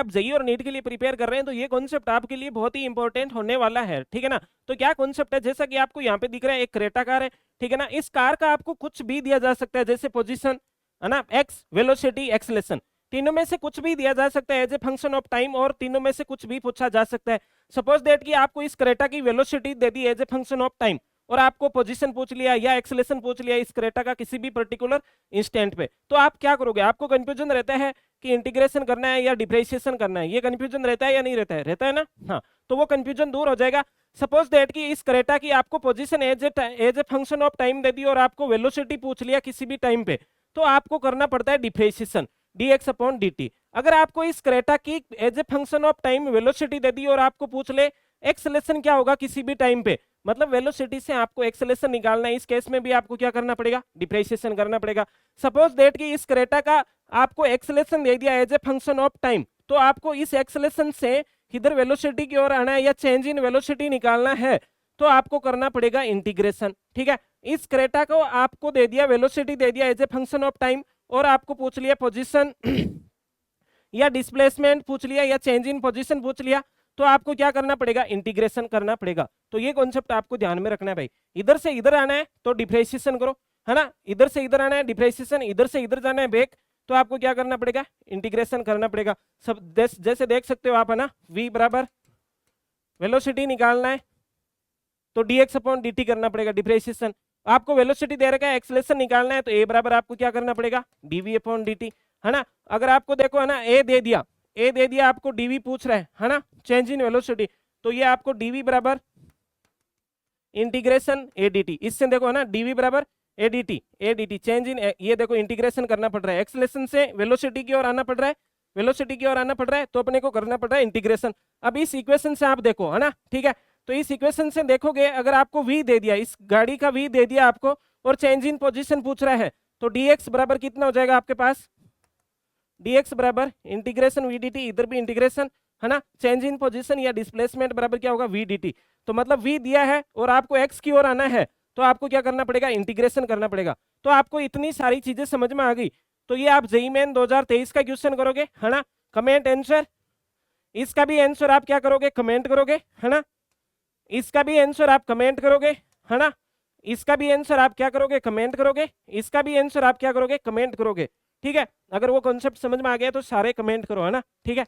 आप जेई और नीट के लिए प्रिपेयर कर रहे हैं तो ये कॉन्सेप्ट आपके लिए बहुत ही इंपॉर्टेंट होने वाला है, ठीक है ना। तो क्या कॉन्सेप्ट है, जैसा कि आपको यहाँ पे दिख रहा है, एक क्रेटा कार है, ठीक है ना। इस कार का आपको कुछ भी दिया जा सकता है, जैसे पोजीशन है ना, एक्स, वेलोसिटी, एक्सेलेरेशन, तीनों में से कुछ भी दिया जा सकता है as a function of time, और तीनों में से कुछ भी पूछा जा सकता है। सपोज दैट कि आपको इस क्रेटा की वेलोसिटी दे दी as a function of time, और आपको पोजीशन पूछ लिया या एक्सेलेरेशन पूछ लिया इस क्रेटा का किसी भी पर्टिकुलर इंस्टेंट पे, तो आप क्या करोगे? आपको कंफ्यूजन रहता है कि इंटीग्रेशन करना है या डिफरेंशिएशन करना है, ये कंफ्यूजन रहता है या नहीं रहता है? रहता है ना। हाँ, तो वो कंफ्यूजन दूर हो जाएगा। सपोज दैट कि इस क्रेटा की आपको position as a function of time दे दी और आपको वेलोसिटी पूछ लिया किसी भी टाइम पे, तो आपको करना पड़ता है डिफरेंशिएशन, dx अपॉन dt। अगर आपको इस क्रेटा की as a function of time velocity दे दी और आपको पूछ ले एक्सेलेरेशन क्या होगा किसी भी टाइम पे, मतलब वेलोसिटी से आपको एक्सेलेरेशन निकालना है, इस केस में भी आपको क्या करना पड़ेगा? डिफरेंशिएशन करना पड़ेगा। सपोज दैट कि इस क्रेटा का आपको एक्सेलेरेशन दे दिया as a function of time, तो आपको इस एक्सेलेरेशन से इधर वेलोसिटी की ओर आना है या चेंज इन वेलोसिटी निकालना है, तो आपको करना पड़ेगा इंटीग्रेशन, ठीक है। इस क्रेटा को आपको दे दिया, वेलोसिटी दे दिया as a function of time, और आपको पूछ लिया पोजीशन या डिस्प्लेसमेंट पूछ लिया या चेंज इन पोजीशन पूछ लिया, तो आपको क्या करना पड़ेगा? इंटीग्रेशन करना पड़ेगा। तो ये कॉन्सेप्ट आपको ध्यान में रखना है भाई। इधर से इधर आना है तो डिफरेंशिएशन करो, है ना, इधर से इधर आना है डिफरेंशिएशन, इधर से इधर जाना है बैक, तो आपको क्या करना पड़ेगा? इंटीग्रेशन करना पड़ेगा। सब जैसे देख सकते हो आप, है ना, v बराबर वेलोसिटी निकालना है तो dx अपॉन dt करना पड़ेगा, डिफरेंशिएशन। आपको वेलोसिटी दे रखा है, एक्सेलेरेशन निकालना है, तो a बराबर आपको क्या करना पड़ेगा? dv अपॉन dt, है ना। अगर आपको देखो, है ना, a दे दिया आपको, dv पूछ रहा है ना, चेंज इन वेलोसिटी, तो ये आपको dv बराबर इंटीग्रेशन a dt, इससे देखो, है ना, dv बराबर a dt चेंज इन, ये देखो इंटीग्रेशन करना पड़ रहा है, एक्सेलेरेशन से वेलोसिटी की ओर आना पड़ रहा है, वेलोसिटी की ओर आना पड़ रहा है, तो अपने को करना पड़ रहा है इंटीग्रेशन। अब इस इक्वेशन से आप देखो, है ना, ठीक है, तो इस इक्वेशन से देखोगे, अगर आपको v दे दिया, इस गाड़ी का v दे दिया आपको, और चेंज इन पोजीशन पूछ रहा है, तो dx बराबर कितना हो जाएगा आपके पास? dx बराबर इंटीग्रेशन v dt, इधर भी इंटीग्रेशन, है ना, चेंज इन पोजीशन या डिस्प्लेसमेंट बराबर क्या होगा? v dt। तो मतलब v दिया है और आपको x की ओर आना है, तो आपको क्या करना पड़ेगा? इंटीग्रेशन करना पड़ेगा। तो आपको इतनी सारी चीजें समझ में आ गई, तो ये आप जेईई मेन 2023 का क्वेश्चन करोगे, है ना, कमेंट आंसर, इसका भी आंसर आप क्या करोगे? कमेंट करोगे, है ना, इसका भी आंसर आप कमेंट करोगे, है ना, इसका भी आंसर आप क्या करोगे? कमेंट करोगे, इसका भी आंसर आप क्या करोगे? कमेंट करोगे, ठीक है। अगर वो कॉन्सेप्ट समझ में आ गया तो सारे कमेंट करो, है ना, ठीक है।